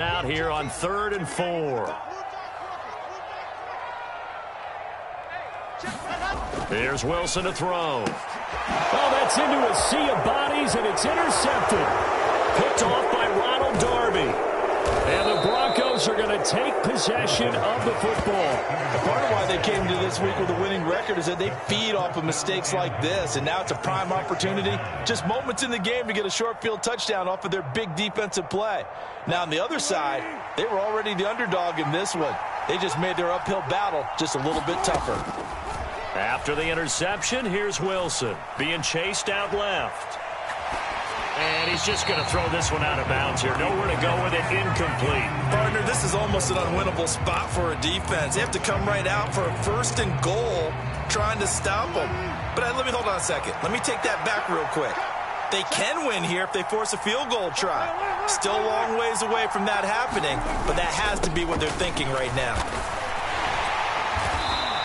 Out here on 3rd and 4. Here's Wilson to throw. Oh, that's into a sea of bodies, and it's intercepted. Picked off by Ronald Darby. And the Broncos are going to take possession of the football. Part of why they came to this week with a winning record is that they feed off of mistakes like this, and now it's a prime opportunity. Just moments in the game to get a short field touchdown off of their big defensive play. Now, on the other side, they were already the underdog in this one. They just made their uphill battle just a little bit tougher. After the interception, here's Wilson being chased out left. And he's just going to throw this one out of bounds here. Nowhere to go with it. Incomplete. Partner, this is almost an unwinnable spot for a defense. They have to come right out for a 1st and goal trying to stop them. But let me hold on a second. Let me take that back real quick. They can win here if they force a field goal try. Still a long ways away from that happening, but that has to be what they're thinking right now.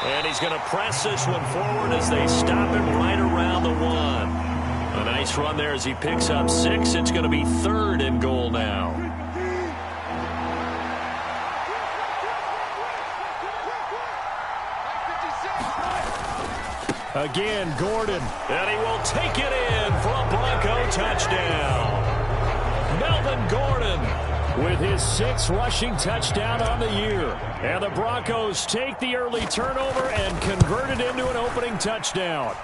And he's going to press this one forward as they stop him right around the 1. A nice run there as he picks up 6. It's going to be 3rd and goal now. Again, Gordon. And he will take it in for a Bronco touchdown. Melvin Gordon with his 6th rushing touchdown on the year. And the Broncos take the early turnover and convert it into an opening touchdown.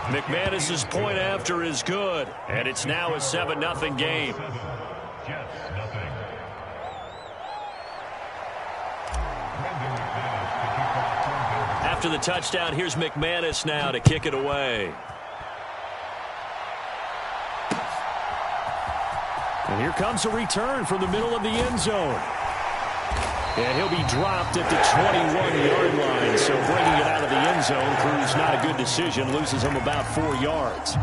McManus's point after is good, and it's now a 7-0 game. After the touchdown, here's McManus now to kick it away. And here comes a return from the middle of the end zone. And he'll be dropped at the 21-yard line. So bringing it out of the end zone proves not a good decision. Loses him about 4 yards.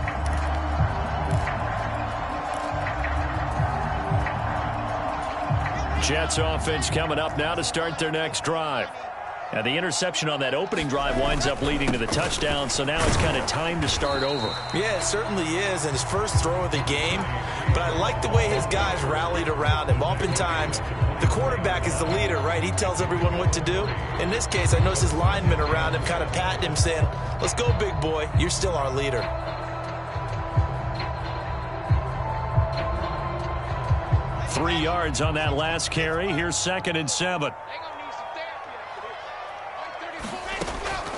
Jets offense coming up now to start their next drive. Now the interception on that opening drive winds up leading to the touchdown, so now it's kind of time to start over. Yeah, it certainly is, and his first throw of the game. But I like the way his guys rallied around him. Oftentimes, the quarterback is the leader, right? He tells everyone what to do. In this case, I notice his linemen around him kind of patting him, saying, "Let's go, big boy. You're still our leader." 3 yards on that last carry. Here's 2nd and 7.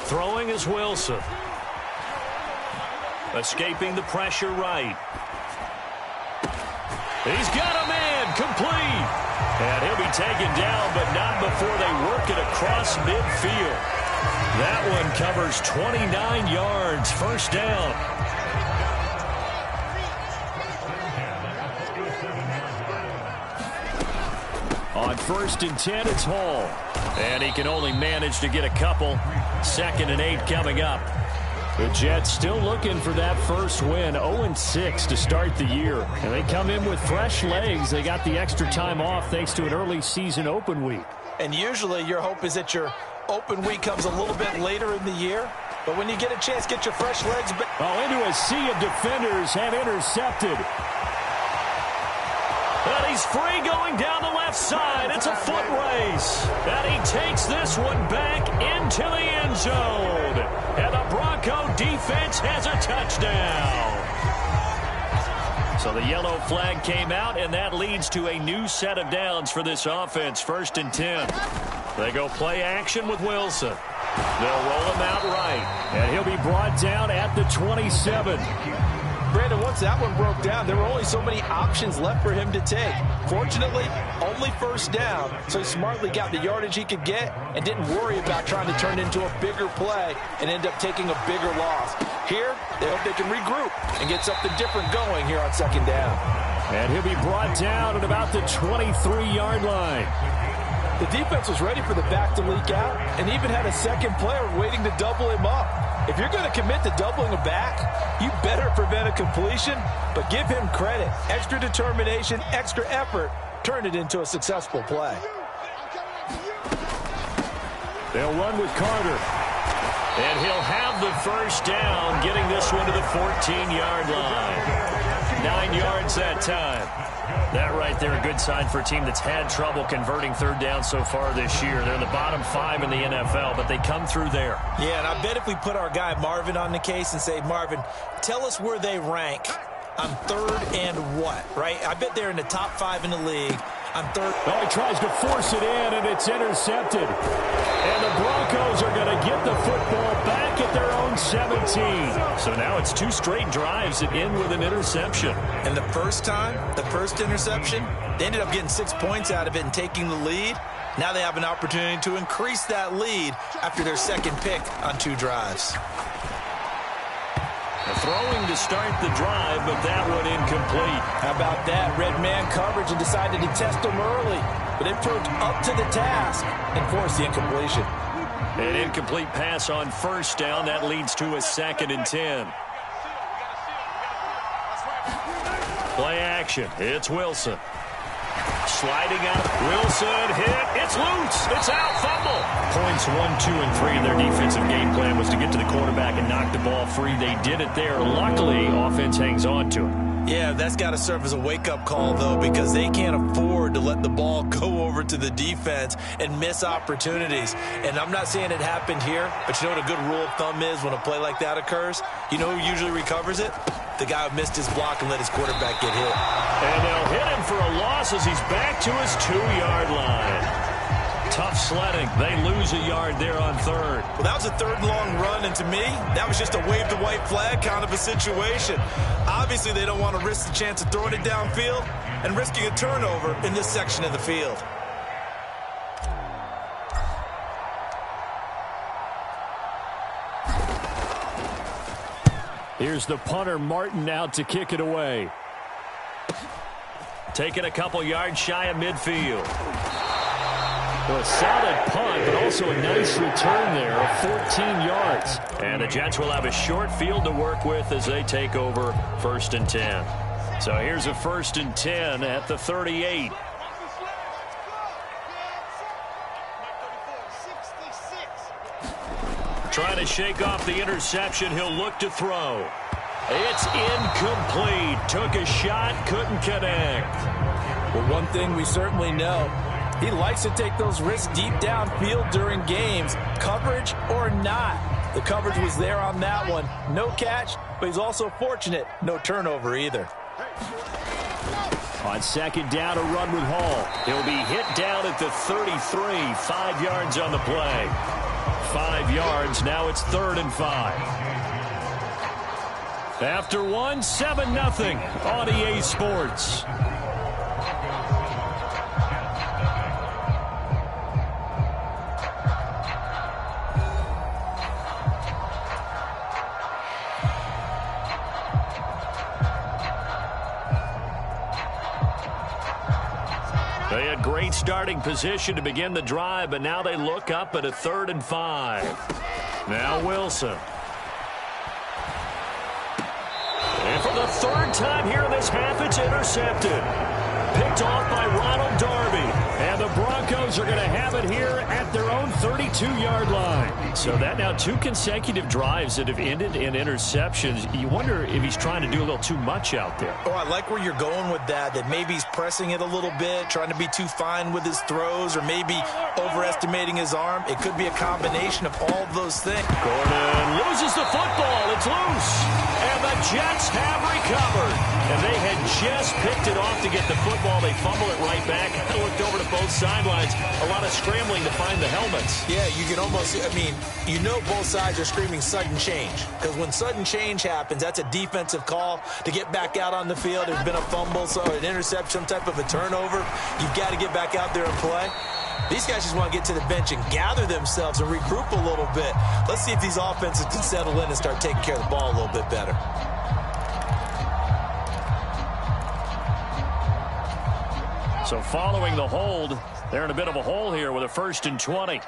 Throwing is Wilson. Escaping the pressure right. He's got a man complete. And he'll be taken down, but not before they work it across midfield. That one covers 29 yards. 1st down. On 1st and 10, it's Hall. And he can only manage to get a couple. 2nd and 8 coming up. The Jets still looking for that first win. 0-6 to start the year. And they come in with fresh legs. They got the extra time off thanks to an early season open week. And usually your hope is that your open week comes a little bit later in the year. But when you get a chance, get your fresh legs back. Oh, into a sea of defenders have intercepted. And he's free going down the left side. It's a foot race. And he takes this one back into the end zone. And the Bronco defense has a touchdown. So the yellow flag came out, and that leads to a new set of downs for this offense. 1st and 10. They go play action with Wilson. They'll roll him out right. And he'll be brought down at the 27. Brandon, once that one broke down, there were only so many options left for him to take. Fortunately, only 1st down, so he smartly got the yardage he could get and didn't worry about trying to turn it into a bigger play and end up taking a bigger loss. Here, they hope they can regroup and get something different going here on 2nd down. And he'll be brought down at about the 23-yard line. The defense was ready for the back to leak out and even had a second player waiting to double him up. If you're going to commit to doubling a back, you better prevent a completion, but give him credit. Extra determination, extra effort, turn it into a successful play. They'll run with Carter. And he'll have the 1st down, getting this one to the 14-yard line. 9 yards that time. That right there, a good sign for a team that's had trouble converting third down so far this year. They're in the bottom 5 in the NFL, but they come through there. Yeah, and I bet if we put our guy Marvin on the case and say, Marvin, tell us where they rank on third and what, right? I bet they're in the top 5 in the league. On third. Oh, he tries to force it in, and it's intercepted. And the Broncos are going to get the football back at their own 17. So now it's 2 straight drives that end with an interception. And the first time, the first interception, they ended up getting 6 points out of it and taking the lead. Now they have an opportunity to increase that lead after their second pick on 2 drives. Throwing to start the drive, but that one incomplete. How about that? Red man coverage and decided to test them early. But it proved up to the task and forced the incompletion. An incomplete pass on first down. That leads to a 2nd and 10. Play action. It's Wilson. Sliding out. Wilson hit. It's loose. It's out. Fumble. Points 1, 2, and 3 in their defensive game plan was to get to the quarterback and knock the ball free. They did it there. Luckily, offense hangs on to it. Yeah, that's got to serve as a wake-up call, though, because they can't afford to let the ball go over to the defense and miss opportunities. And I'm not saying it happened here, but you know what a good rule of thumb is when a play like that occurs? You know who usually recovers it? The guy who missed his block and let his quarterback get hit. And they'll hit him for a loss as he's back to his 2-yard line. Tough sledding. They lose a yard there on third. Well, that was a 3rd and long run, and to me, that was just a wave the white flag kind of a situation. Obviously, they don't want to risk the chance of throwing it downfield and risking a turnover in this section of the field. Here's the punter, Martin, out to kick it away. Taking a couple yards shy of midfield. Well, a solid punt, but also a nice return there of 14 yards. And the Jets will have a short field to work with as they take over 1st and 10. So here's a 1st and 10 at the 38. Trying to shake off the interception. He'll look to throw. It's incomplete. Took a shot, couldn't connect. Well, one thing we certainly know, he likes to take those risks deep downfield during games, coverage or not. The coverage was there on that one. No catch, but he's also fortunate. No turnover either. On 2nd down, a run with Hall. He'll be hit down at the 33, 5 yards on the play. 5 yards, now it's 3rd and 5. After 1, 7-0 on EA Sports. They had great starting position to begin the drive, but now they look up at a 3rd and 5. Now Wilson. And for the 3rd time here in this half, it's intercepted. Picked off by Ronald Darby. And the Broncos are going to have it here at their own 32-yard line. So that now 2 consecutive drives that have ended in interceptions. You wonder if he's trying to do a little too much out there. Oh, I like where you're going with that maybe he's pressing it a little bit, trying to be too fine with his throws, or maybe overestimating his arm. It could be a combination of all those things. Gordon loses the football. It's loose. And the Jets have recovered. And they had just picked it off to get the football. They fumble it right back. I looked over to both sidelines. A lot of scrambling to find the helmets. Yeah, you can almost, you know both sides are screaming sudden change. Because when sudden change happens, that's a defensive call to get back out on the field. There's been a fumble, so an interception, some type of a turnover. You've got to get back out there and play. These guys just want to get to the bench and gather themselves and regroup a little bit. Let's see if these offenses can settle in and start taking care of the ball a little bit better. So following the hold, they're in a bit of a hole here with a 1st and 20.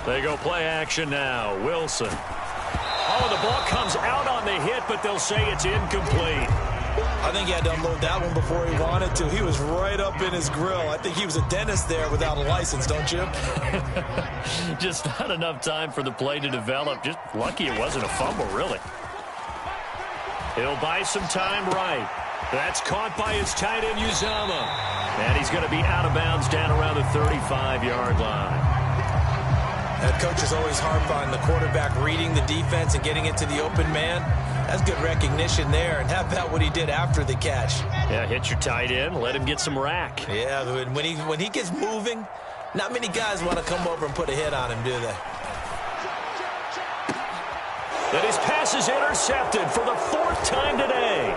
They go play action now. Wilson. Oh, the ball comes out on the hit, but they'll say it's incomplete. I think he had to unload that one before he wanted to. He was right up in his grill. I think he was a dentist there without a license, don't you? Just not enough time for the play to develop. Just lucky it wasn't a fumble, really. He'll buy some time right. That's caught by his tight end, Uzama. And he's going to be out of bounds down around the 35-yard line. That coach is always harp on the quarterback reading the defense and getting it to the open man. That's good recognition there. And how about what he did after the catch? Yeah, hit your tight end, let him get some rack. Yeah, when he gets moving, not many guys want to come over and put a hit on him, do they? And his pass is intercepted for the 4th time today.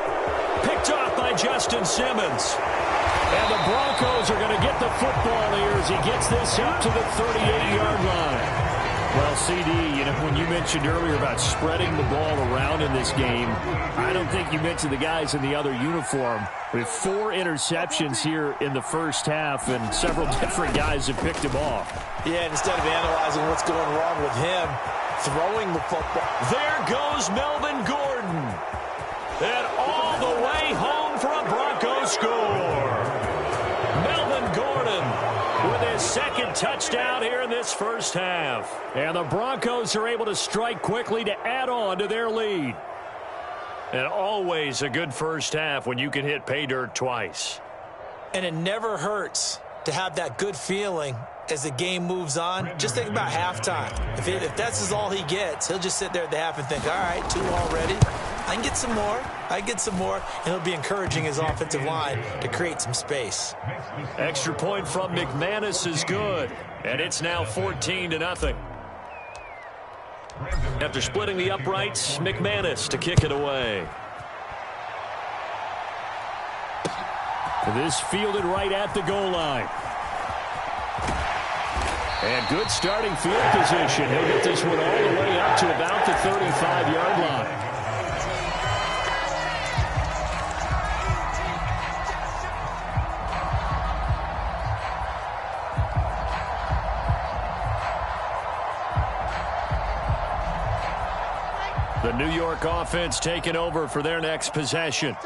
Picked off by Justin Simmons. And the Broncos are going to get the football here as he gets this up to the 38-yard line. Well, CD, when you mentioned earlier about spreading the ball around in this game, I don't think you mentioned the guys in the other uniform. We have 4 interceptions here in the first half, and several different guys have picked him off. Yeah, and instead of analyzing what's going wrong with him, throwing the football. There goes Melvin Gordon. And all the way home for a Bronco score. Melvin Gordon with his 2nd touchdown here in this first half. And the Broncos are able to strike quickly to add on to their lead. And always a good first half when you can hit pay dirt twice. And it never hurts to have that good feeling as the game moves on. Just think about halftime. If that's all he gets, he'll just sit there at the half and think, all right, 2 already. I can get some more. And he'll be encouraging his offensive line to create some space. Extra point from McManus is good. And it's now 14-0. After splitting the uprights, McManus to kick it away. This fielded right at the goal line. And good starting field position. He'll get this one all the way up to about the 35-yard line. The New York offense taking over for their next possession.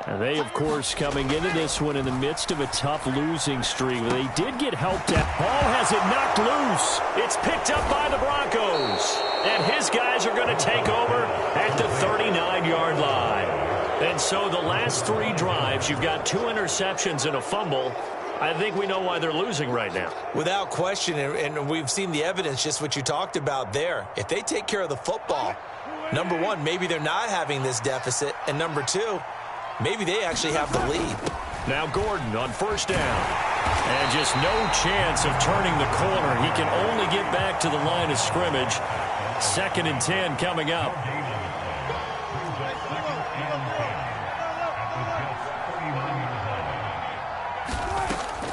And they, of course, coming into this one in the midst of a tough losing streak. They did get helped out. Ball has it knocked loose. It's picked up by the Broncos. And his guys are going to take over at the 39-yard line. And so the last 3 drives, you've got 2 interceptions and a fumble. I think we know why they're losing right now. Without question, and we've seen the evidence, just what you talked about there. If they take care of the football, number 1, maybe they're not having this deficit. And number 2, maybe they actually have the lead. Now Gordon on 1st down. And just no chance of turning the corner. He can only get back to the line of scrimmage. 2nd and 10 coming up.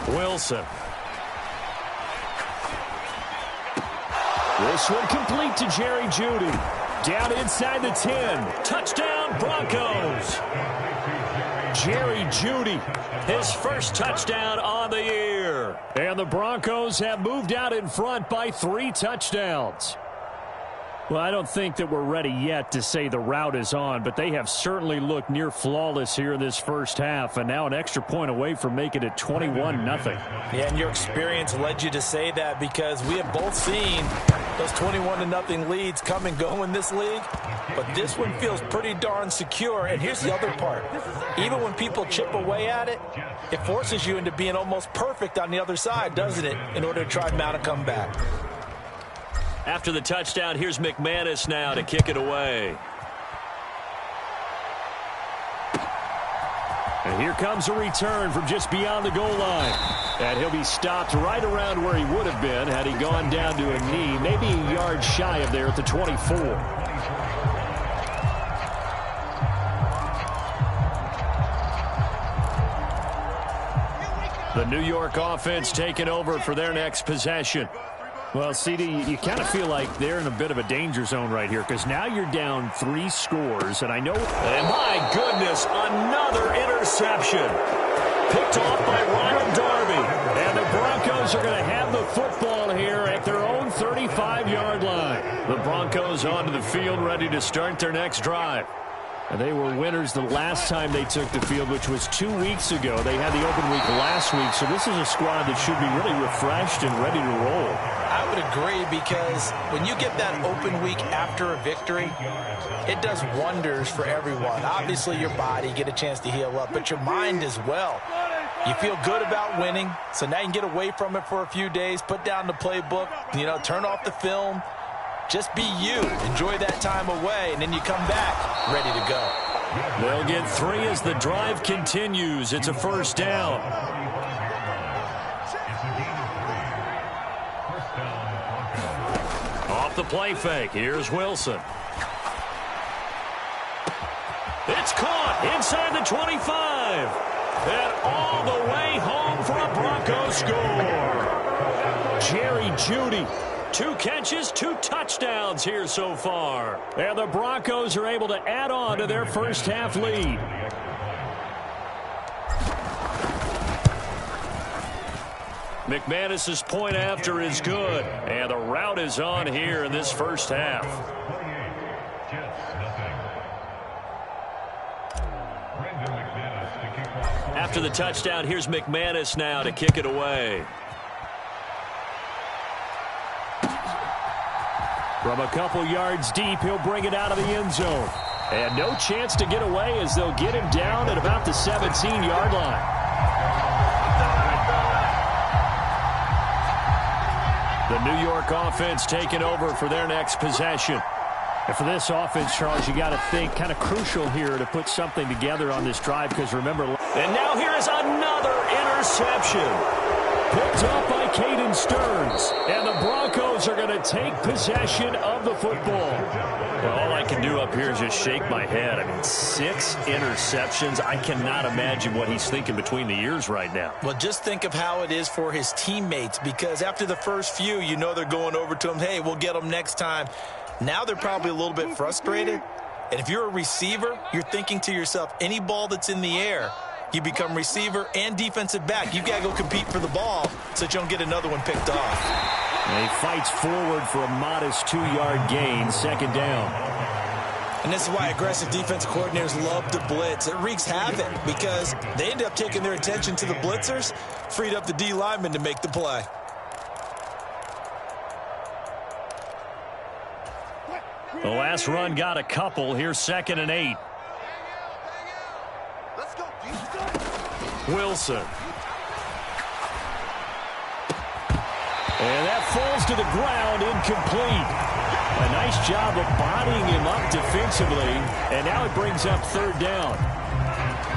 Wilson. This one complete to Jerry Jeudy. Down inside the 10. Touchdown, Broncos. Jerry Jeudy, his first touchdown on the year. And the Broncos have moved out in front by 3 touchdowns. Well, I don't think that we're ready yet to say the route is on, but they have certainly looked near flawless here in this first half, and now an extra point away from making it 21-0. Yeah, and your experience led you to say that because we have both seen those 21-0 leads come and go in this league, but this one feels pretty darn secure. And here's the other part. Even when people chip away at it, it forces you into being almost perfect on the other side, doesn't it, in order to try to mount a comeback. After the touchdown, here's McManus now to kick it away. And here comes a return from just beyond the goal line. And he'll be stopped right around where he would have been had he gone down to a knee, maybe a yard shy of there at the 24. The New York offense taking over for their next possession. Well, CD, you kind of feel like they're in a bit of a danger zone right here because now you're down 3 scores, and I know... And my goodness, another interception. Picked off by Ronald Darby. And the Broncos are going to have the football here at their own 35-yard line. The Broncos onto the field ready to start their next drive. And they were winners the last time they took the field, which was 2 weeks ago. They had the open week last week, so this is a squad that should be really refreshed and ready to roll. I would agree, because when you get that open week after a victory, it does wonders for everyone. Obviously, your body, get a chance to heal up, but your mind as well. You feel good about winning, so now you can get away from it for a few days, put down the playbook, turn off the film. Just be you. Enjoy that time away, and then you come back ready to go. They'll get 3 as the drive continues. It's a first down. Off the play fake. Here's Wilson. It's caught inside the 25. And all the way home for a Broncos score. Jerry Jeudy. 2 catches, 2 touchdowns here so far. And the Broncos are able to add on to their first half lead. McManus's point after is good. And the route is on here in this first half. After the touchdown, here's McManus now to kick it away. From a couple yards deep, he'll bring it out of the end zone. And no chance to get away as they'll get him down at about the 17-yard line. The New York offense taking over for their next possession. And for this offense, Charles, you got to think kind of crucial here to put something together on this drive, because remember... And now here is another interception. Picked up by Caden Stearns. And the Broncos are going to take possession of the football. Well, all I can do up here is just shake my head. I mean, 6 interceptions. I cannot imagine what he's thinking between the ears right now. Well, just think of how it is for his teammates, because after the first few, they're going over to him, hey, we'll get them next time. Now they're probably a little bit frustrated. And if you're a receiver, you're thinking to yourself, any ball that's in the air, you become receiver and defensive back. You've got to go compete for the ball so that you don't get another one picked off. And he fights forward for a modest 2-yard gain, second down. And this is why aggressive defensive coordinators love to blitz. It wreaks havoc because they end up taking their attention to the blitzers, freed up the D lineman to make the play. The last run got a couple. Here's 2nd and 8. Wilson. And that falls to the ground, incomplete. A nice job of bodying him up defensively, and now it brings up 3rd down.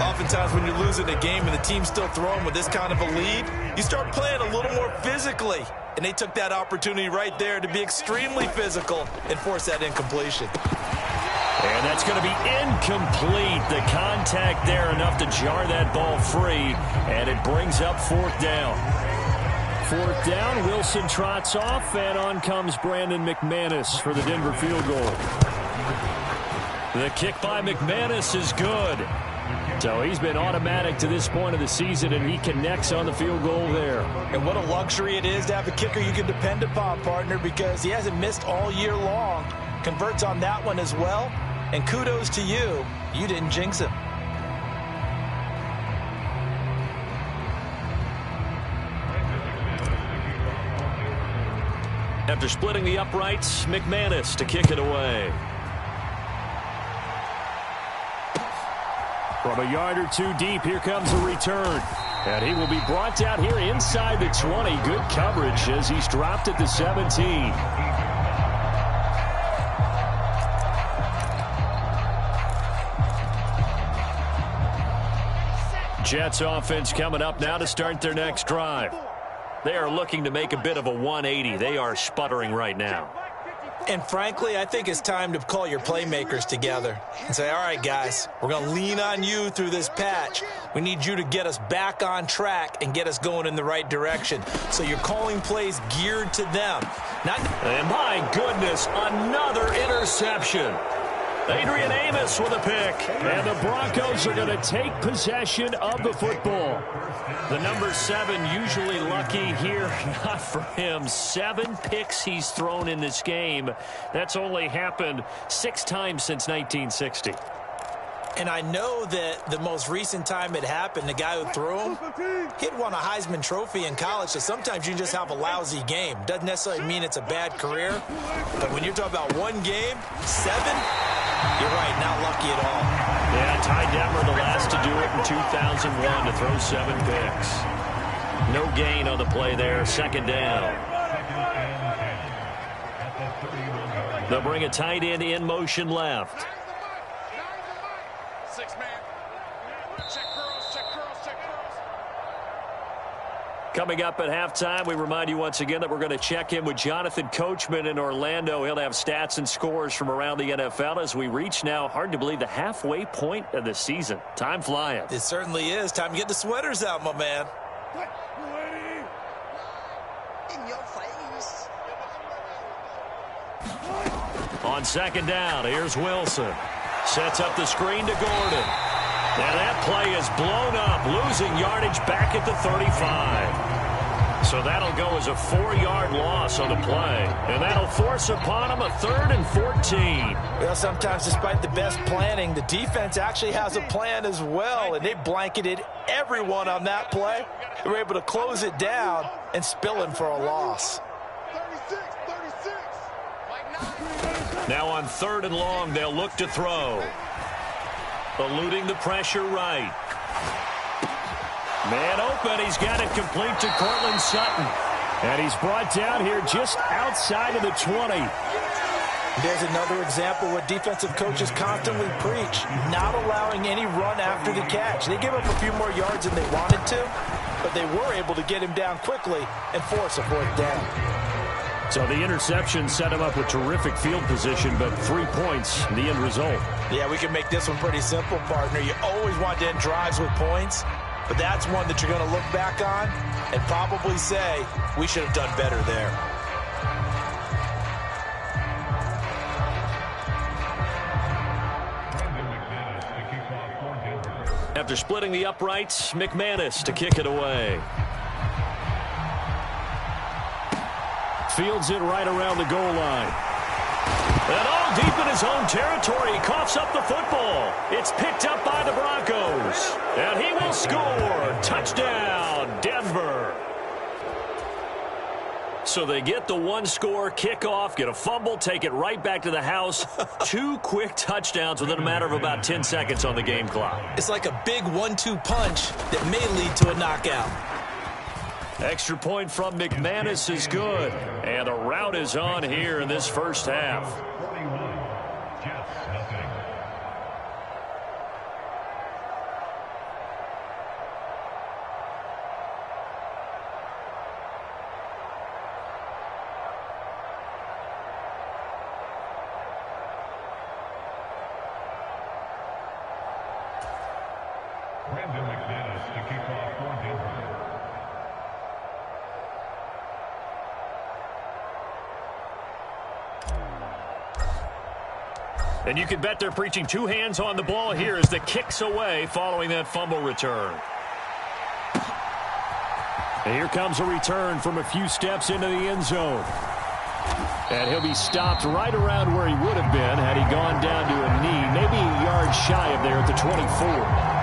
Oftentimes when you're losing a game and the team's still throwing with this kind of a lead, you start playing a little more physically. And they took that opportunity right there to be extremely physical and force that incompletion. And that's going to be incomplete. The contact there enough to jar that ball free, and it brings up 4th down. 4th down, Wilson trots off, and on comes Brandon McManus for the Denver field goal. The kick by McManus is good. So he's been automatic to this point of the season, and he connects on the field goal there. And what a luxury it is to have a kicker you can depend upon, partner, because he hasn't missed all year long. Converts on that one as well. And kudos to you. You didn't jinx him. After splitting the uprights, McManus to kick it away. From a yard or 2 deep, here comes a return. And he will be brought down here inside the 20. Good coverage as he's dropped at the 17. Jets offense coming up now to start their next drive. They are looking to make a bit of a 180. They are sputtering right now. And frankly, I think it's time to call your playmakers together and say, all right, guys, we're going to lean on you through this patch. We need you to get us back on track and get us going in the right direction. So you're calling plays geared to them. And my goodness, another interception. Adrian Amos with a pick. And the Broncos are going to take possession of the football. The number 7 usually lucky here. Not for him. 7 picks he's thrown in this game. That's only happened 6 times since 1960. And I know that the most recent time it happened, the guy who threw him, he'd won a Heisman Trophy in college, so sometimes you just have a lousy game. Doesn't necessarily mean it's a bad career, but when you're talking about one game, 7, you're right, not lucky at all. Yeah, Ty Detmer, the last to do it in 2001, to throw 7 picks. No gain on the play there, second down. They'll bring a tight end in motion left. Coming up at halftime, we remind you once again that we're going to check in with Jonathan Coachman in Orlando. He'll have stats and scores from around the NFL as we reach now, hard to believe, the halfway point of the season. Time flying. It certainly is. Time to get the sweaters out, my man. In your face. On second down, here's Wilson. Sets up the screen to Gordon. And that play is blown up, losing yardage back at the 35. So that'll go as a 4-yard loss on the play. And that'll force upon him a 3rd and 14. Well, sometimes despite the best planning, the defense actually has a plan as well, and they blanketed everyone on that play. They were able to close it down and spill in for a loss. 36. Now on 3rd and long, they'll look to throw. Eluding the pressure right. Man open. He's got it complete to Cortland Sutton. And he's brought down here just outside of the 20. There's another example what defensive coaches constantly preach, not allowing any run after the catch. They gave up a few more yards than they wanted to, but they were able to get him down quickly and force a 4th down. So the interception set him up with terrific field position, but 3 points, the end result. Yeah, we can make this one pretty simple, partner. You always want to end drives with points, but that's one that you're going to look back on and probably say, we should have done better there. After splitting the uprights, McManus to kick it away. Fields it right around the goal line. And all deep in his own territory, he coughs up the football. It's picked up by the Broncos. And he will score. Touchdown, Denver. So they get the 1-score kickoff, get a fumble, take it right back to the house. 2 quick touchdowns within a matter of about 10 seconds on the game clock. It's like a big 1-2 punch that may lead to a knockout. Extra point from McManus is good. And the rout is on here in this first half. And you can bet they're preaching 2 hands on the ball here as the kick's away following that fumble return. And here comes a return from a few steps into the end zone. And he'll be stopped right around where he would have been had he gone down to a knee, maybe a yard shy of there at the 24.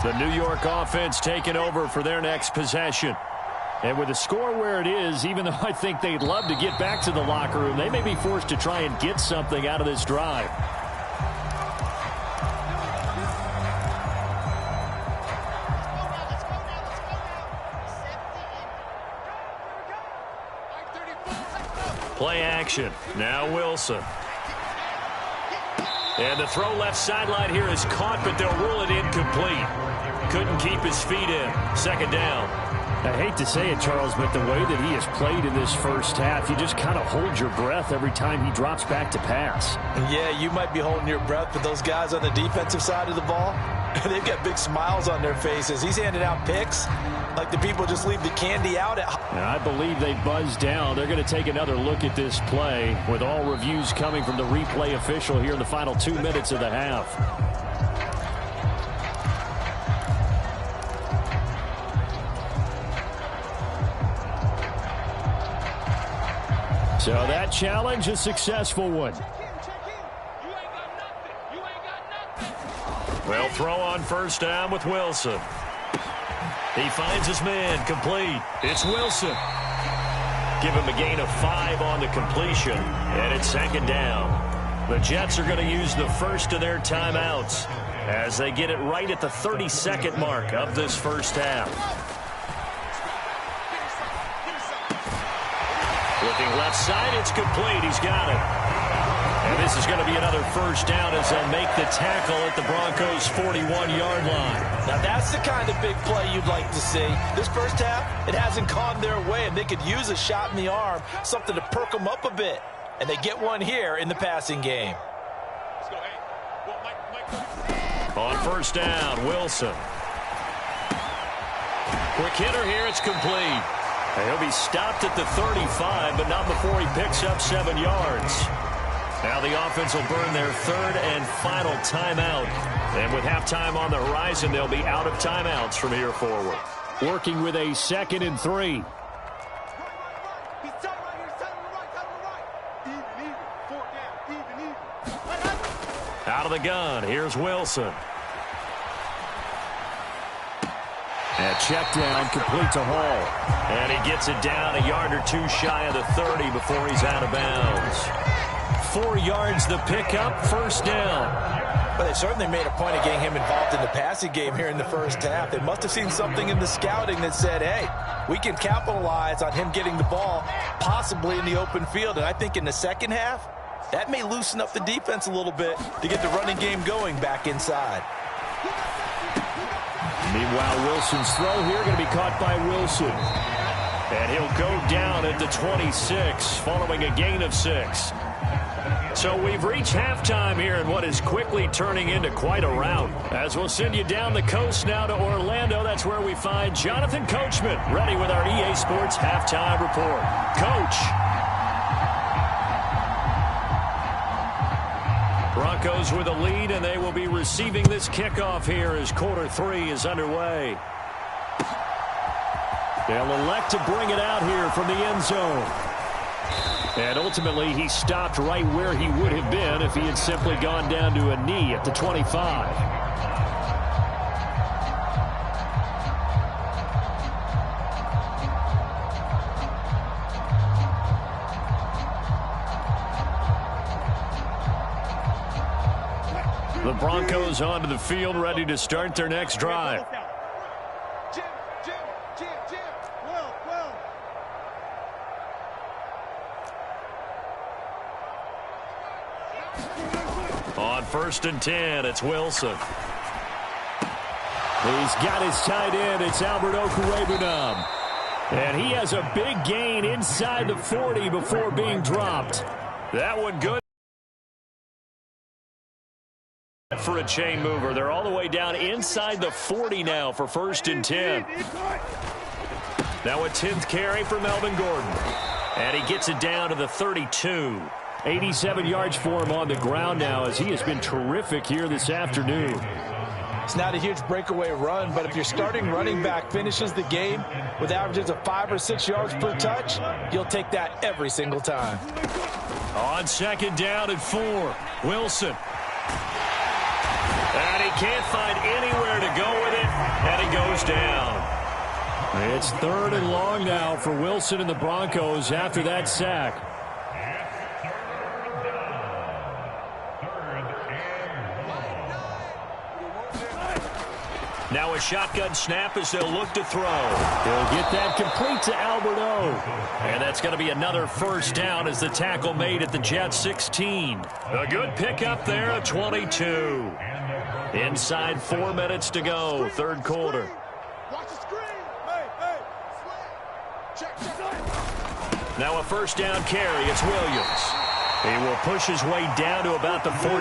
The New York offense taking over for their next possession. And with the score where it is, even though I think they'd love to get back to the locker room, they may be forced to try and get something out of this drive. Play action. Now Wilson. And the throw left sideline here is caught, but they'll rule it incomplete. Couldn't keep his feet in. Second down. I hate to say it, Charles, but the way that he has played in this first half, you just kind of hold your breath every time he drops back to pass. Yeah, you might be holding your breath, but those guys on the defensive side of the ball, they've got big smiles on their faces. He's handing out picks like the people just leave the candy out. I believe they buzzed down. They're going to take another look at this play with all reviews coming from the replay official here in the final 2 minutes of the half. So that challenge, a successful one. Well, throw on first down with Wilson. He finds his man, complete. It's Wilson. Give him a gain of 5 on the completion, and it's second down. The Jets are going to use the first of their timeouts as they get it right at the 32nd mark of this first half. Looking left side, it's complete. He's got it. And this is going to be another first down as they'll make the tackle at the Broncos' 41-yard line. Now, that's the kind of big play you'd like to see. This first half, it hasn't gone their way, and they could use a shot in the arm, something to perk them up a bit. And they get one here in the passing game. On first down, Wilson. Quick hitter here, it's complete. He'll be stopped at the 35, but not before he picks up 7 yards. Now the offense will burn their third and final timeout. And with halftime on the horizon, they'll be out of timeouts from here forward. Working with a 2nd and 3. Out of the gun, here's Wilson. And check down, complete to Hall. And he gets it down a yard or two shy of the 30 before he's out of bounds. 4 yards the pickup, first down. But they certainly made a point of getting him involved in the passing game here in the first half. They must have seen something in the scouting that said, hey, we can capitalize on him getting the ball possibly in the open field. And I think in the second half, that may loosen up the defense a little bit to get the running game going back inside. Meanwhile, Wilson's throw here going to be caught by Wilson. And he'll go down at the 26 following a gain of 6. So we've reached halftime here in what is quickly turning into quite a rout. As we'll send you down the coast now to Orlando, that's where we find Jonathan Coachman ready with our EA Sports Halftime Report. Coach. Broncos with a lead, and they will be receiving this kickoff here as quarter 3 is underway. They'll elect to bring it out here from the end zone. And ultimately, he stopped right where he would have been if he had simply gone down to a knee at the 25. The Broncos onto the field, ready to start their next drive. On first and 10, it's Wilson. He's got his tight end. It's Albert Okwuegbunam. And he has a big gain inside the 40 before being dropped. That one good for a chain mover. They're all the way down inside the 40 now for first and 10. Now a 10th carry for Melvin Gordon. And he gets it down to the 32. 87 yards for him on the ground now as he has been terrific here this afternoon. It's not a huge breakaway run, but if your starting running back finishes the game with averages of 5 or 6 yards per touch, you'll take that every single time. On second down and 4, Wilson. And he can't find anywhere to go with it, and he goes down. It's 3rd and long now for Wilson and the Broncos after that sack. Now a shotgun snap as they'll look to throw. They'll get that complete to Albert O. And that's going to be another first down as the tackle made at the Jets 16. A good pickup there at 22. Inside 4 minutes to go, third quarter. Now a first down carry. It's Williams. He will push his way down to about the 14.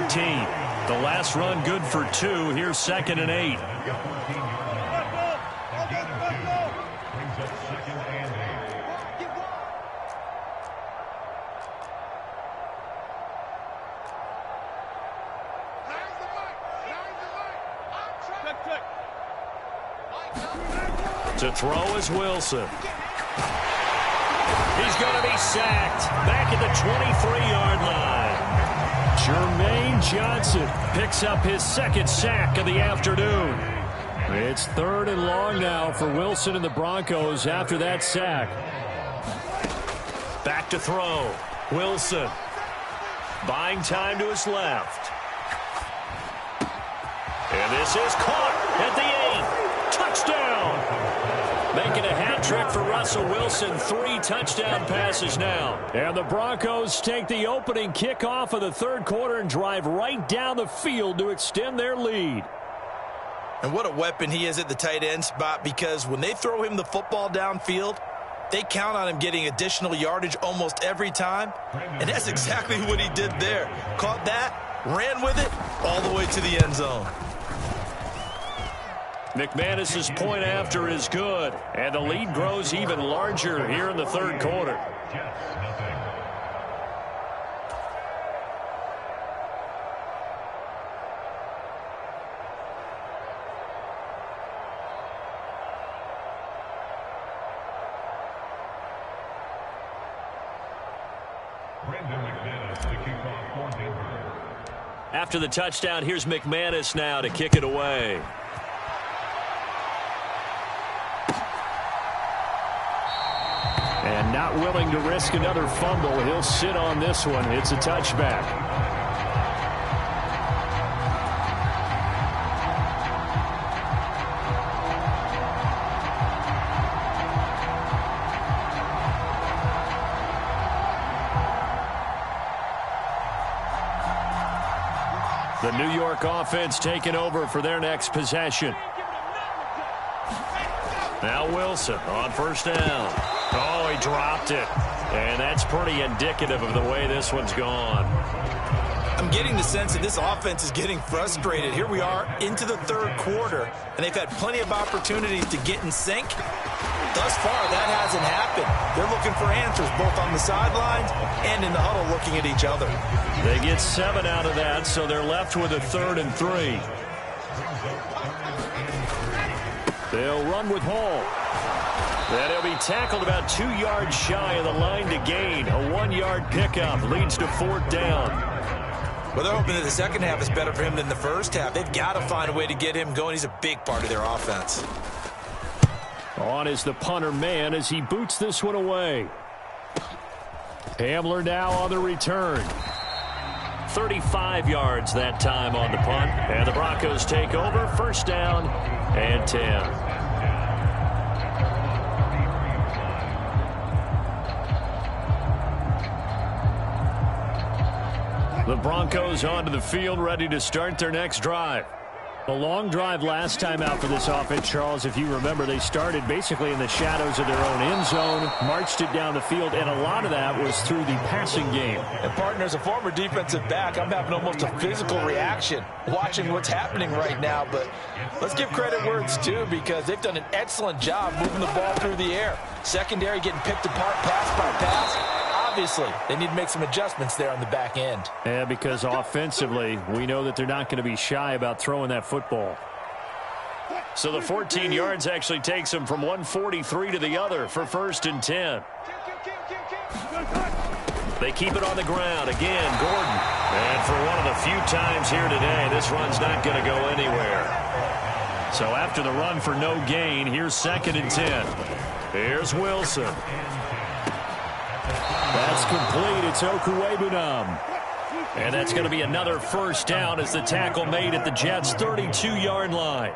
The last run good for 2. Here's 2nd and 8. To throw is Wilson. He's going to be sacked back at the 23-yard line. Jermaine Johnson picks up his 2nd sack of the afternoon. It's 3rd and long now for Wilson and the Broncos after that sack. Back to throw. Wilson. Buying time to his left. And this is caught at the 8. Touchdown. Making a hat trick for Russell Wilson. 3 touchdown passes now. And the Broncos take the opening kickoff of the 3rd quarter and drive right down the field to extend their lead. And what a weapon he is at the tight end spot, because when they throw him the football downfield, they count on him getting additional yardage almost every time. And that's exactly what he did there. Caught that, ran with it, all the way to the end zone. McManus's point after is good, and the lead grows even larger here in the 3rd quarter. After the touchdown, here's McManus now to kick it away. And not willing to risk another fumble. He'll sit on this one. It's a touchback. The New York offense taking over for their next possession. Now Wilson on first down. Oh, he dropped it. And that's pretty indicative of the way this one's gone. I'm getting the sense that this offense is getting frustrated. Here we are into the 3rd quarter, and they've had plenty of opportunities to get in sync. Thus far, that hasn't happened. They're looking for answers both on the sidelines and in the huddle looking at each other. They get 7 out of that, so they're left with a 3rd and 3. They'll run with Hall. Then he'll be tackled about 2 yards shy of the line to gain. A 1-yard pickup leads to 4th down. Well, they're hoping that the second half is better for him than the first half. They've got to find a way to get him going. He's a big part of their offense. On is the punter man as he boots this one away. Hamler now on the return. 35 yards that time on the punt. And the Broncos take over. First down and 10. The Broncos onto the field, ready to start their next drive. A long drive last time out for this offense, Charles. If you remember, they started basically in the shadows of their own end zone, marched it down the field, and a lot of that was through the passing game. And, partner, as a former defensive back, I'm having almost a physical reaction watching what's happening right now. But let's give credit where it's due, because they've done an excellent job moving the ball through the air. Secondary getting picked apart pass by pass. Obviously, they need to make some adjustments there on the back end. Yeah, because offensively, we know that they're not going to be shy about throwing that football. So the 14 yards actually takes them from 143 to the other for 1st and 10. They keep it on the ground. Again, Gordon. And for one of the few times here today, this run's not going to go anywhere. So after the run for no gain, here's 2nd and 10. Here's Wilson. That's complete. It's Okuwebunam. And that's going to be another first down as the tackle made at the Jets' 32-yard line.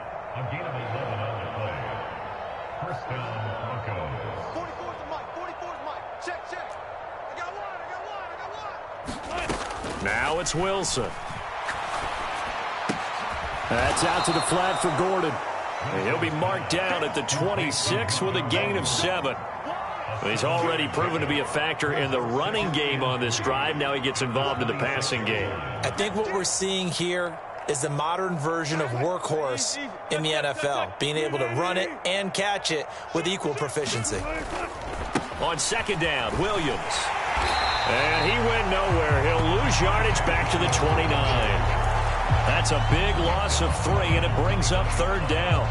Now it's Wilson. That's out to the flat for Gordon. And he'll be marked down at the 26 with a gain of 7. He's already proven to be a factor in the running game on this drive. Now he gets involved in the passing game. I think what we're seeing here is the modern version of workhorse in the NFL, being able to run it and catch it with equal proficiency. On second down, Williams. And he went nowhere. He'll lose yardage back to the 29. That's a big loss of 3, and it brings up third down.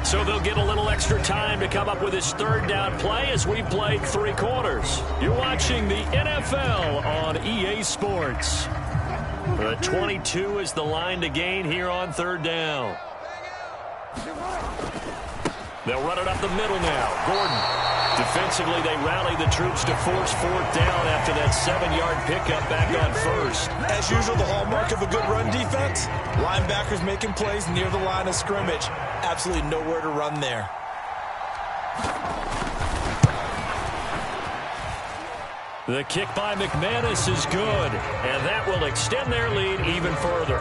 So they'll get a little extra time to come up with his third down play as we've played 3 quarters. You're watching the NFL on EA Sports. The 22 is the line to gain here on third down. They'll run it up the middle now. Gordon. Defensively, they rally the troops to force fourth down after that 7-yard pickup back on first. As usual, the hallmark of a good run defense, linebackers making plays near the line of scrimmage. Absolutely nowhere to run there. The kick by McManus is good, and that will extend their lead even further.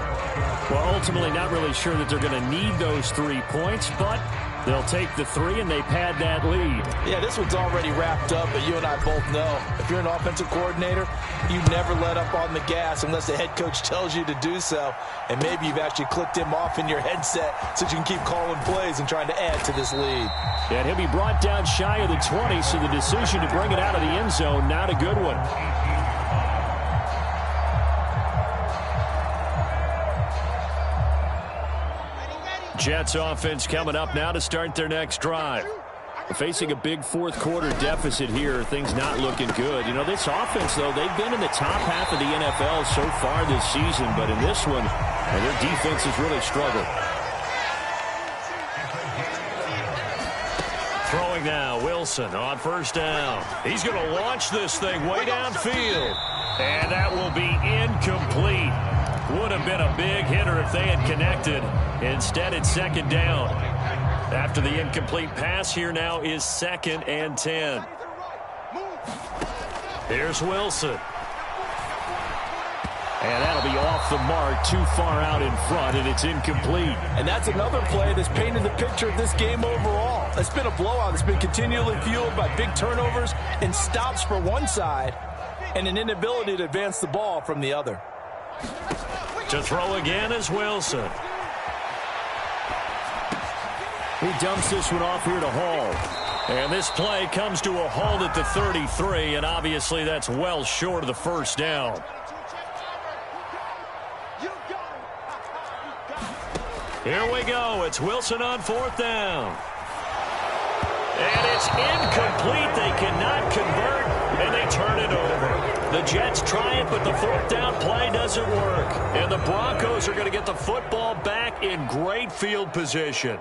Well, ultimately, not really sure that they're going to need those 3 points, but they'll take the 3, and they pad that lead. Yeah, this one's already wrapped up, but you and I both know if you're an offensive coordinator, you never let up on the gas unless the head coach tells you to do so. And maybe you've actually clicked him off in your headset so you can keep calling plays and trying to add to this lead. And he'll be brought down shy of the 20, so the decision to bring it out of the end zone, not a good one. Jets offense coming up now to start their next drive. Facing a big fourth quarter deficit here, things not looking good. You know, this offense, though, they've been in the top half of the NFL so far this season, but in this one, their defense has really struggled. Throwing now, Wilson on first down. He's going to launch this thing way downfield, and that will be incomplete. Would have been a big hitter if they had connected. Instead, it's second down. After the incomplete pass, here now is 2nd and 10. Here's Wilson. And that'll be off the mark, too far out in front, and it's incomplete. And that's another play that's painted the picture of this game overall. It's been a blowout. It's been continually fueled by big turnovers and stops for one side and an inability to advance the ball from the other. To throw again is Wilson. He dumps this one off here to Hall. And this play comes to a halt at the 33, and obviously that's well short of the first down. Here we go. It's Wilson on fourth down. And it's incomplete. They cannot convert, and they turn it over. The Jets try it, but the fourth down play doesn't work. And the Broncos are going to get the football back in great field position.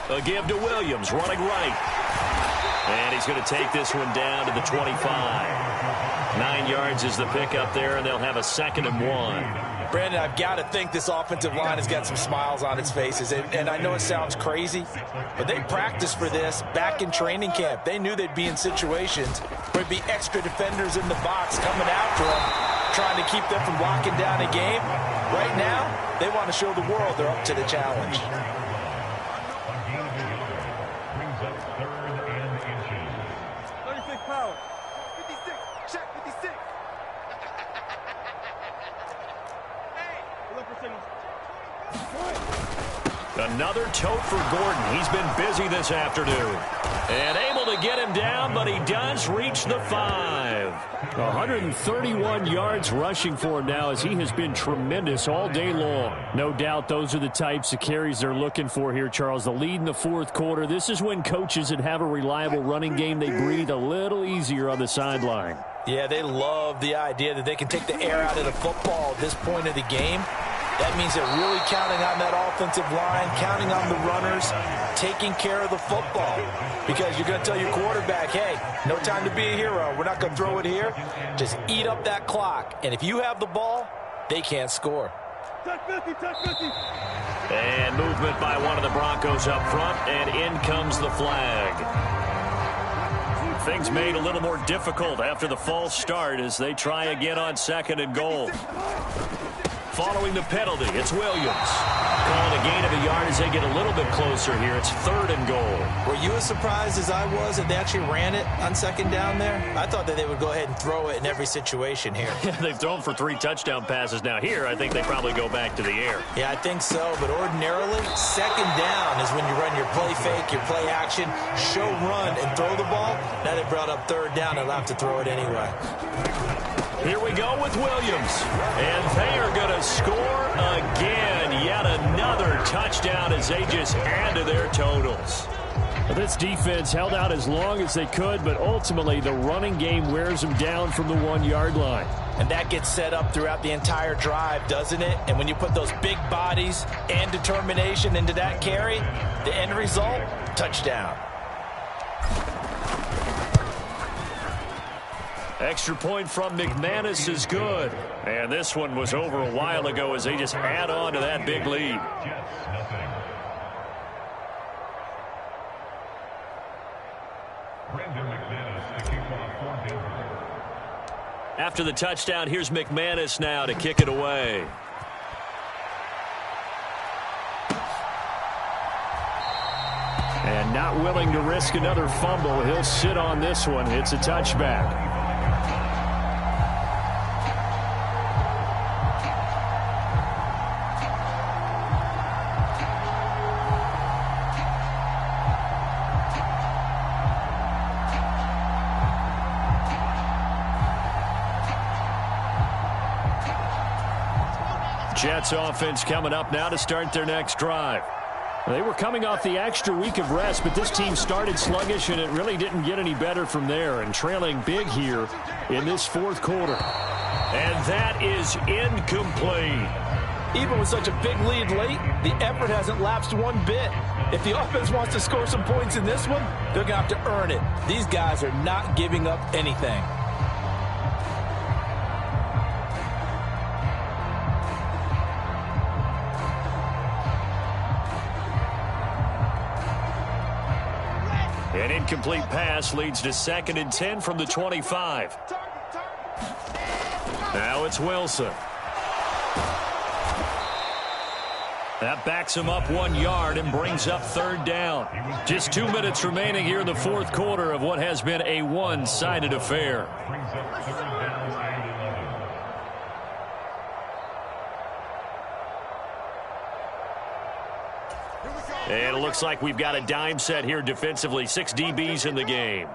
A give to Williams, running right. And he's going to take this one down to the 25. 9 yards is the pickup there, and they'll have a 2nd and 1. Brandon, I've got to think this offensive line has got some smiles on its faces. And I know it sounds crazy, but they practiced for this back in training camp. They knew they'd be in situations where there'd be extra defenders in the box coming after them, trying to keep them from locking down a game. Right now, they want to show the world they're up to the challenge. Another tote for Gordon. He's been busy this afternoon. And able to get him down, but he does reach the 5. 131 yards rushing for him now as he has been tremendous all day long. No doubt those are the types of carries they're looking for here, Charles. The lead in the fourth quarter. This is when coaches that have a reliable running game, they breathe a little easier on the sideline. Yeah, they love the idea that they can take the air out of the football at this point of the game. That means they're really counting on that offensive line, counting on the runners, taking care of the football. Because you're going to tell your quarterback, hey, no time to be a hero. We're not going to throw it here. Just eat up that clock. And if you have the ball, they can't score. And movement by one of the Broncos up front, and in comes the flag. Things made a little more difficult after the false start as they try again on 2nd and goal. Following the penalty, it's Williams. Calling a gain of a yard as they get a little bit closer here. It's 3rd and goal. Were you as surprised as I was that they actually ran it on 2nd down there? I thought that they would go ahead and throw it in every situation here. Yeah, they've thrown for 3 touchdown passes now. Here, I think they probably go back to the air. Yeah, I think so, but ordinarily, 2nd down is when you run your play fake, your play action, show run, and throw the ball. Now they brought up 3rd down, they'll have to throw it anyway. Here we go with Williams. And they are going to score again. Yet another touchdown as they just add to their totals. Well, this defense held out as long as they could, but ultimately the running game wears them down from the 1-yard line. And that gets set up throughout the entire drive, doesn't it? And when you put those big bodies and determination into that carry, the end result, touchdown. Extra point from McManus is good. And this one was over a while ago as they just add on to that big lead. After the touchdown, here's McManus now to kick it away. And not willing to risk another fumble. He'll sit on this one. It's a touchback. Jets offense coming up now to start their next drive. They were coming off the extra week of rest, but this team started sluggish, and it really didn't get any better from there, and trailing big here in this 4th quarter. And that is incomplete. Even with such a big lead late, the effort hasn't lapsed one bit. If the offense wants to score some points in this one, they're going to have to earn it. These guys are not giving up anything. An incomplete pass leads to 2nd and 10 from the 25. Now it's Wilson. That backs him up 1 yard and brings up 3rd down. Just 2 minutes remaining here in the 4th quarter of what has been a one-sided affair. And it looks like we've got a dime set here defensively. 6 DBs in the game.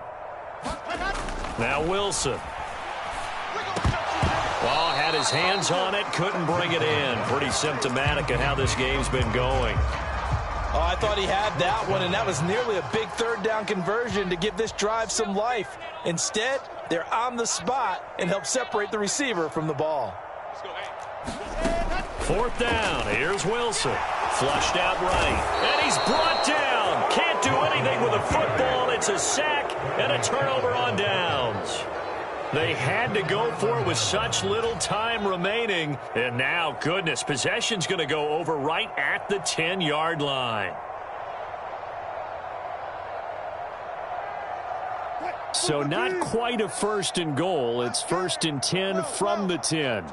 Now Wilson. Well, had his hands on it, couldn't bring it in. Pretty symptomatic of how this game's been going. Oh, I thought he had that one, and that was nearly a big 3rd down conversion to give this drive some life. Instead, they're on the spot and help separate the receiver from the ball. 4th down. Here's Wilson. Flushed out right. And he's brought down. Can't do anything with a football. It's a sack and a turnover on downs. They had to go for it with such little time remaining. And now, goodness, possession's going to go over right at the 10-yard line. So not quite a 1st and goal. It's 1st and 10 from the 10.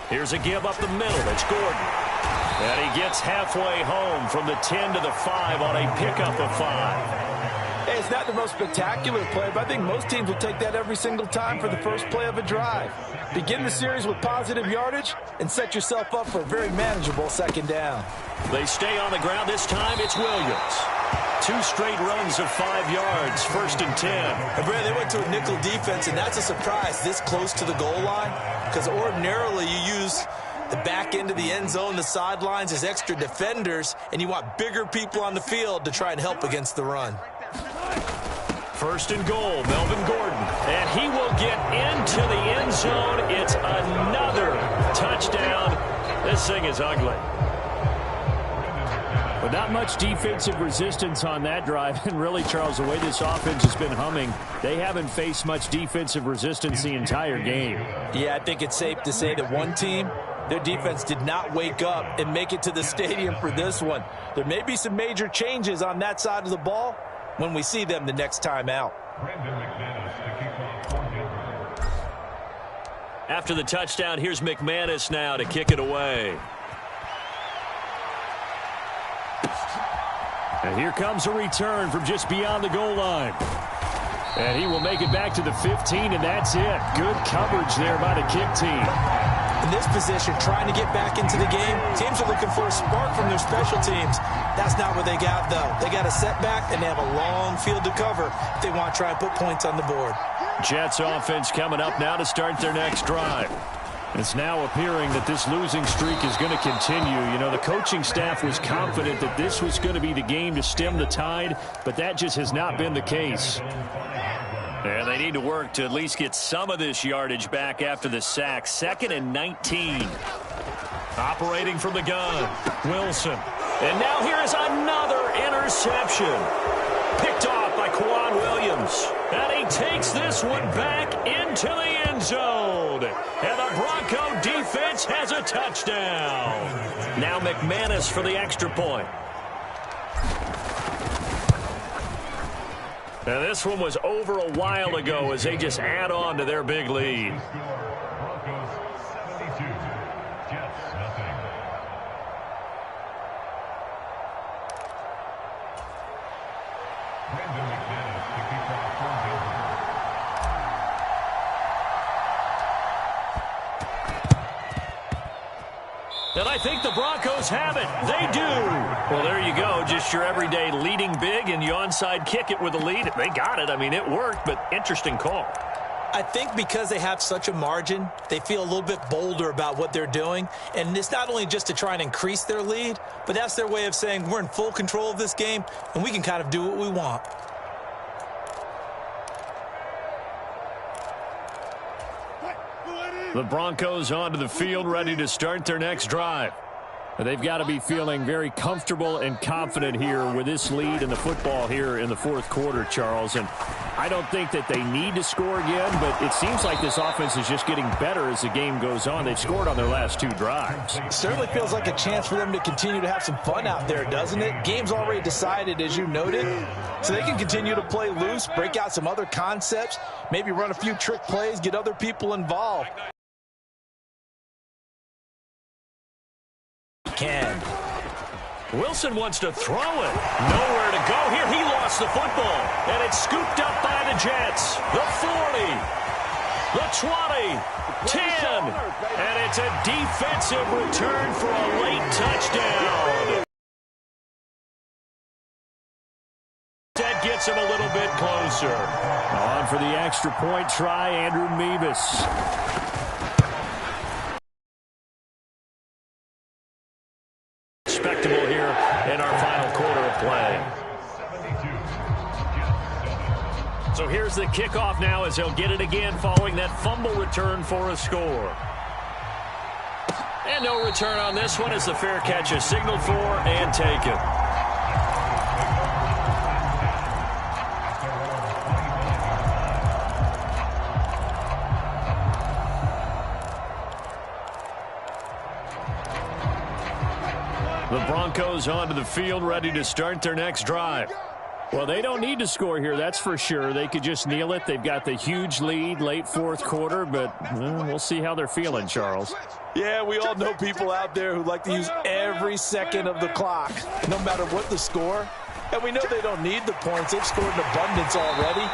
Here's a give up the middle. It's Gordon. And he gets halfway home from the 10 to the 5 on a pickup of 5. Hey, it's not the most spectacular play, but I think most teams will take that every single time for the first play of a drive. Begin the series with positive yardage and set yourself up for a very manageable 2nd down. They stay on the ground. This time it's Williams. 2 straight runs of 5 yards, 1st and 10. And Brad, they went to a nickel defense, and that's a surprise this close to the goal line, because ordinarily you use the back end of the end zone, the sidelines as extra defenders, and you want bigger people on the field to try and help against the run. 1st and goal, Melvin Gordon. And he will get into the end zone. It's another touchdown. This thing is ugly. But not much defensive resistance on that drive. And really, Charles, the way this offense has been humming, they haven't faced much defensive resistance the entire game. Yeah, I think it's safe to say that one team, their defense did not wake up and make it to the stadium for this one. There may be some major changes on that side of the ball when we see them the next time out. After the touchdown, here's McManus now to kick it away. And here comes a return from just beyond the goal line. And he will make it back to the 15, and that's it. Good coverage there by the kick team. In this position, trying to get back into the game, teams are looking for a spark from their special teams. That's not what they got, though. They got a setback, and they have a long field to cover if they want to try and put points on the board. Jets offense coming up now to start their next drive. It's now appearing that this losing streak is going to continue. You know, the coaching staff was confident that this was going to be the game to stem the tide, but that just has not been the case. And they need to work to at least get some of this yardage back after the sack. 2nd and 19. Operating from the gun, Wilson. And now here is another interception. Picked off by Quan Williams. And he takes this one back into the end zone. And the Bronco defense has a touchdown. Now McManus for the extra point. And this one was over a while ago as they just add on to their big lead. And I think the Broncos have it. They do. Well, there you go. Just your everyday leading big, and you onside kick it with a lead. They got it. I mean, it worked, but interesting call. I think because they have such a margin, they feel a little bit bolder about what they're doing. And it's not only just to try and increase their lead, but that's their way of saying we're in full control of this game, and we can kind of do what we want. The Broncos onto the field, ready to start their next drive. They've got to be feeling very comfortable and confident here with this lead in the football here in the fourth quarter, Charles. And I don't think that they need to score again, but it seems like this offense is just getting better as the game goes on. They've scored on their last 2 drives. It certainly feels like a chance for them to continue to have some fun out there, doesn't it? Game's already decided, as you noted, so they can continue to play loose, break out some other concepts, maybe run a few trick plays, get other people involved. Wilson wants to throw it. Nowhere to go here. He lost the football. And it's scooped up by the Jets. The 40. The 20. 10. And it's a defensive return for a late touchdown. That gets him a little bit closer. On for the extra point try, Andrew Mevis. Respectable here in our final quarter of play. So here's the kickoff now as they'll get it again following that fumble return for a score. And no return on this one as the fair catch is signaled for and taken. The Broncos onto the field, ready to start their next drive. Well, they don't need to score here, that's for sure. They could just kneel it. They've got the huge lead, late fourth quarter, but we'll see how they're feeling, Charles. Yeah, we all know people out there who like to use every second of the clock, no matter what the score. And we know they don't need the points. They've scored in abundance already.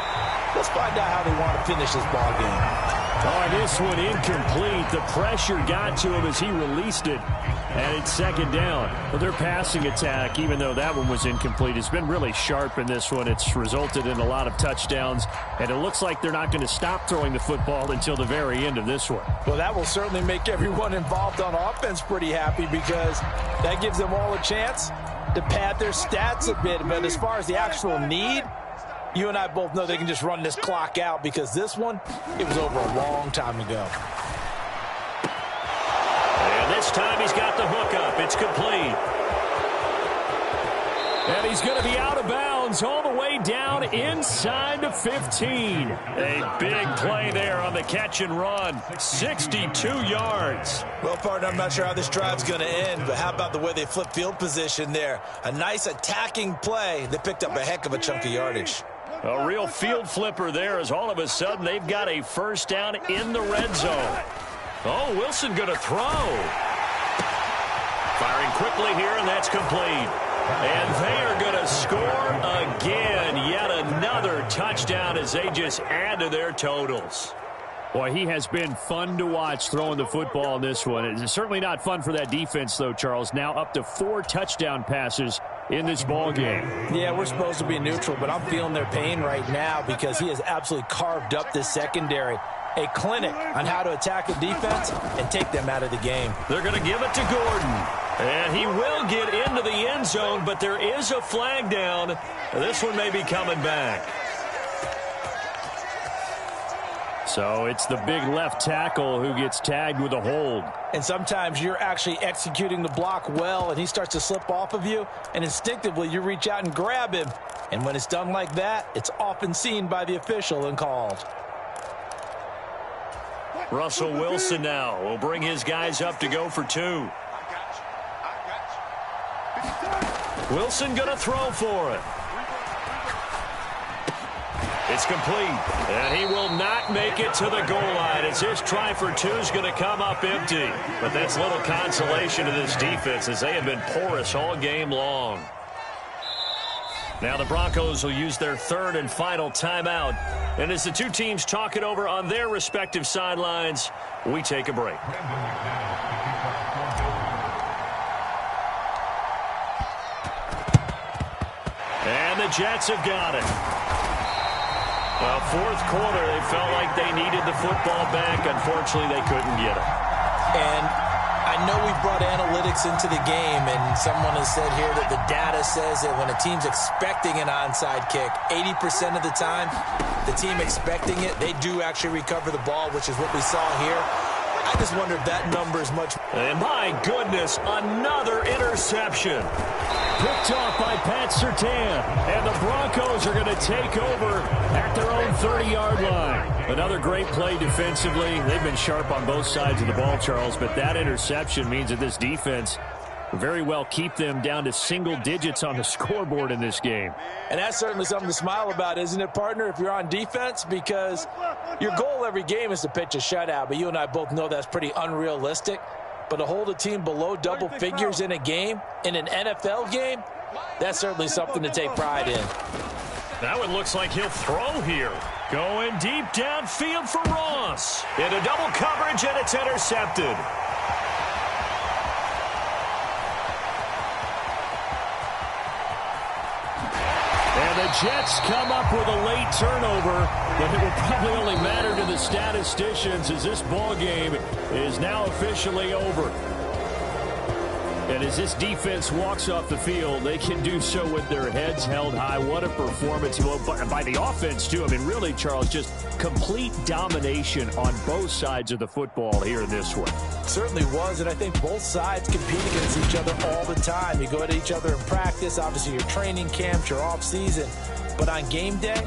Let's find out how they want to finish this ball game. Oh, this one incomplete. The pressure got to him as he released it. And it's second down. Well, their passing attack, even though that one was incomplete, has been really sharp in this one. It's resulted in a lot of touchdowns. And it looks like they're not going to stop throwing the football until the very end of this one. Well, that will certainly make everyone involved on offense pretty happy because that gives them all a chance to pad their stats a bit. But as far as the actual need, you and I both know they can just run this clock out because this one, it was over a long time ago. And this time he's got the hook up. It's complete. And he's going to be out of bounds all the way down inside the 15. A big play there on the catch and run. 62 yards. Well, partner, I'm not sure how this drive's going to end, but how about the way they flip field position there? A nice attacking play. They picked up a heck of a chunk of yardage. A real field flipper there as all of a sudden they've got a first down in the red zone. Oh, Wilson going to throw. Firing quickly here, and that's complete. And they are going to score again. Yet another touchdown as they just add to their totals. Boy, he has been fun to watch throwing the football in this one. It's certainly not fun for that defense, though, Charles. Now up to 4 touchdown passes in this ball game. Yeah, we're supposed to be neutral, but I'm feeling their pain right now because he has absolutely carved up this secondary. A clinic on how to attack a defense and take them out of the game. They're going to give it to Gordon. And he will get into the end zone, but there is a flag down. This one may be coming back. So it's the big left tackle who gets tagged with a hold. And sometimes you're actually executing the block well, and he starts to slip off of you, and instinctively you reach out and grab him. And when it's done like that, it's often seen by the official and called. Russell Wilson now will bring his guys up to go for 2. Wilson going to throw for it. It's complete, and he will not make it to the goal line as this try for 2 is going to come up empty. But that's little consolation to this defense as they have been porous all game long. Now the Broncos will use their 3rd and final timeout. And as the two teams talk it over on their respective sidelines, we take a break. And the Jets have got it. Well, 4th quarter, they felt like they needed the football back. Unfortunately, they couldn't get it. And I know we brought analytics into the game, and someone has said here that the data says that when a team's expecting an onside kick, 80% of the time, the team expecting it, they do actually recover the ball, which is what we saw here. I just wonder if that number is much. And my goodness, another interception. Picked off by Pat Surtain. And the Broncos are going to take over at their own 30-yard line. Another great play defensively. They've been sharp on both sides of the ball, Charles, but that interception means that this defense very well keep them down to single digits on the scoreboard in this game. And that's certainly something to smile about, isn't it, partner, if you're on defense? Because your goal every game is to pitch a shutout, but you and I both know that's pretty unrealistic. But to hold a team below double figures in a game, in an NFL game, that's certainly something to take pride in. That one looks like he'll throw here. Going deep downfield for Ross. Into double coverage, and it's intercepted. And the Jets come up with a late turnover, but it will probably only matter to the statisticians as this ball game is now officially over. And as this defense walks off the field, they can do so with their heads held high. What a performance by the offense, too. I mean, really, Charles, just complete domination on both sides of the football here in this one. Certainly was, and I think both sides compete against each other all the time. You go at each other in practice, obviously your training camps, your off-season. But on game day,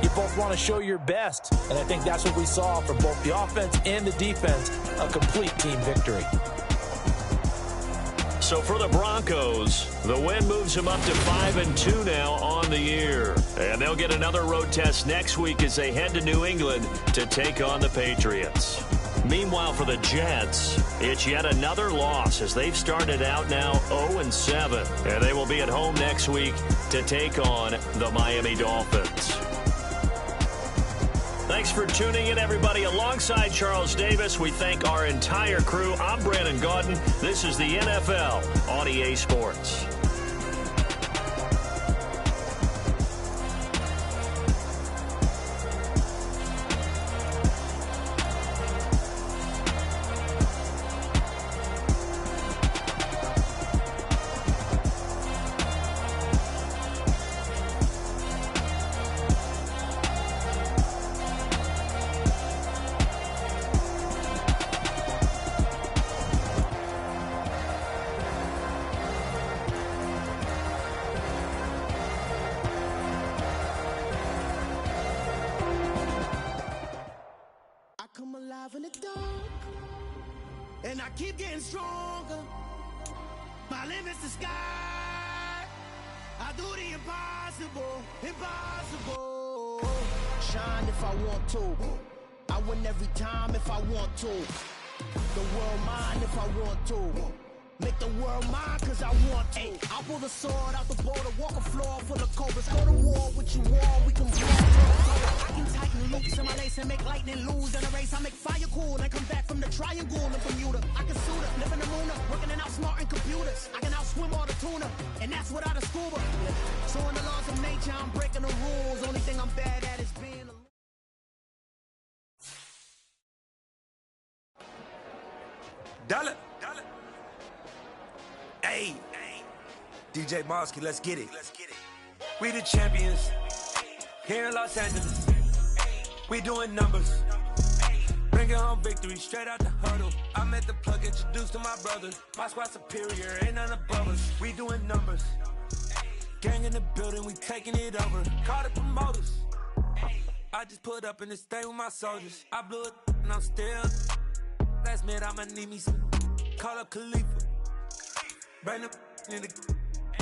you both want to show your best. And I think that's what we saw from both the offense and the defense, a complete team victory. So for the Broncos, the win moves them up to 5-2 now on the year. And they'll get another road test next week as they head to New England to take on the Patriots. Meanwhile, for the Jets, it's yet another loss as they've started out now 0-7. And they will be at home next week to take on the Miami Dolphins. Thanks for tuning in, everybody. Alongside Charles Davis, we thank our entire crew. I'm Brandon Gaudin. This is the NFL on EA Sports. Come alive in the dark, and I keep getting stronger. My limit's the sky. I do the impossible, impossible. Shine if I want to. I win every time if I want to. The world mine if I want to. Make the world mine cause I want to. I'll pull the sword out the border, walk a floor full of cobras. Go to war with you all, we can brawl. I can tighten loops in my lace and make lightning lose in a race. I make fire cool and come back from the triangle in Bermuda. I can suit up, live in the moon up, working and outsmarting computers. I can outswim all the tuna, and that's without a scuba. So in the laws of nature, I'm breaking the rules. Only thing I'm bad at is being alone. Dollar. Hey, DJ Mosky, let's get it. We the champions here in Los Angeles. We doing numbers. Bringing home victory straight out the huddle. I'm at the plug, introduced to my brothers. My squad superior, ain't none above us. We doing numbers. Gang in the building, we taking it over. Call the promoters. I just put up in this thing with my soldiers. I blew it and I'm still. Last minute, I'ma need me some. Call up Khalifa. Bring the in the.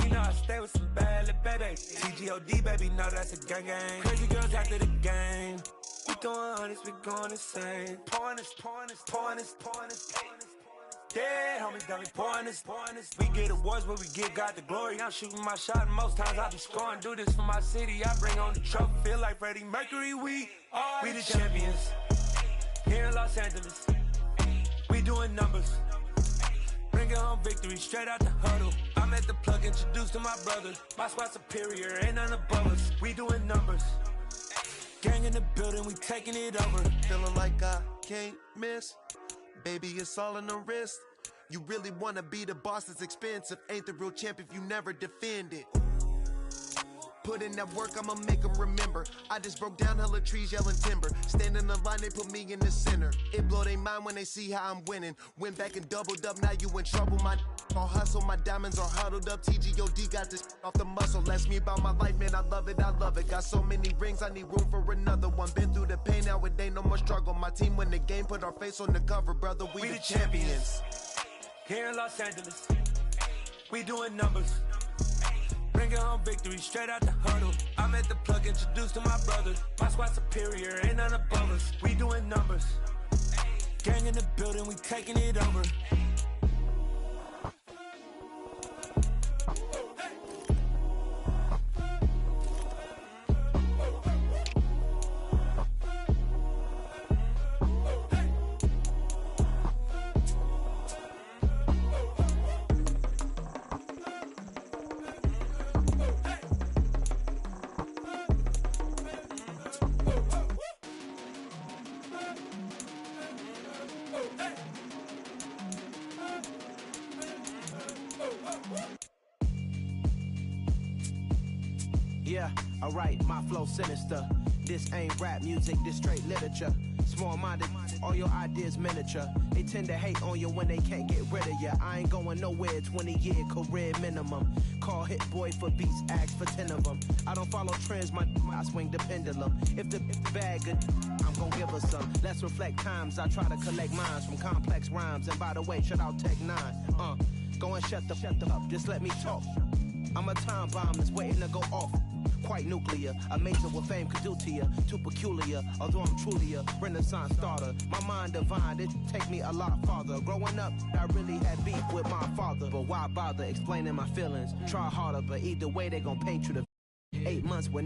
You know I stay with some bad little baby. TGOD, baby, know that's a gang gang. Crazy girls after the game. We throwing hundreds, we going insane. Pouring this. Yeah, homies got me pouring this. We get awards, but we give God the glory. I'm shooting my shot, and most times I be scoring. Do this for my city, I bring on the trophy. Feel like Freddie Mercury, we the champions. Here in Los Angeles, we doing numbers. Bringing home victory straight out the huddle. I'm at the plug, introduced to my brothers. My squad superior, ain't none above us. We doing numbers. Gang in the building, we taking it over. Feeling like I can't miss. Baby, it's all in the wrist. You really wanna be the boss, it's expensive. Ain't the real champ if you never defend it. Put in that work, I'ma make them remember. I just broke down hella trees, yelling timber. Stand in the line, they put me in the center. It blow their mind when they see how I'm winning. Went back and doubled up, now you in trouble. My all hustle, my diamonds are huddled up. TGOD got this off the muscle. That's me about my life, man, I love it. Got so many rings, I need room for another one. Been through the pain, now it ain't no more struggle. My team win the game, put our face on the cover, brother. We the champions. Here in Los Angeles, we doing numbers. Bringing home victory straight out the huddle. I'm at the plug, introduced to my brothers. My squad superior, ain't none above us. We doing numbers. Gang in the building, we taking it over. Yeah, alright, my flow sinister. This ain't rap music, this straight literature. Small-minded, all your ideas miniature. They tend to hate on you when they can't get rid of you. I ain't going nowhere, 20-year career minimum. Call Hit Boy for beats, ask for 10 of them. I don't follow trends, I swing the pendulum. If the bag good, I'm gon' give her some. Let's reflect times, I try to collect minds from complex rhymes. And by the way, shout out Tech 9. Go and shut the up, just let me talk. I'm a time bomb that's waiting to go off. Quite nuclear, amazing what fame could do to you. Too peculiar, although I'm truly a renaissance starter. My mind divine, it take me a lot farther. Growing up, I really had beef with my father. But why bother explaining my feelings? Try harder, but either way they gon' paint you the 8 months with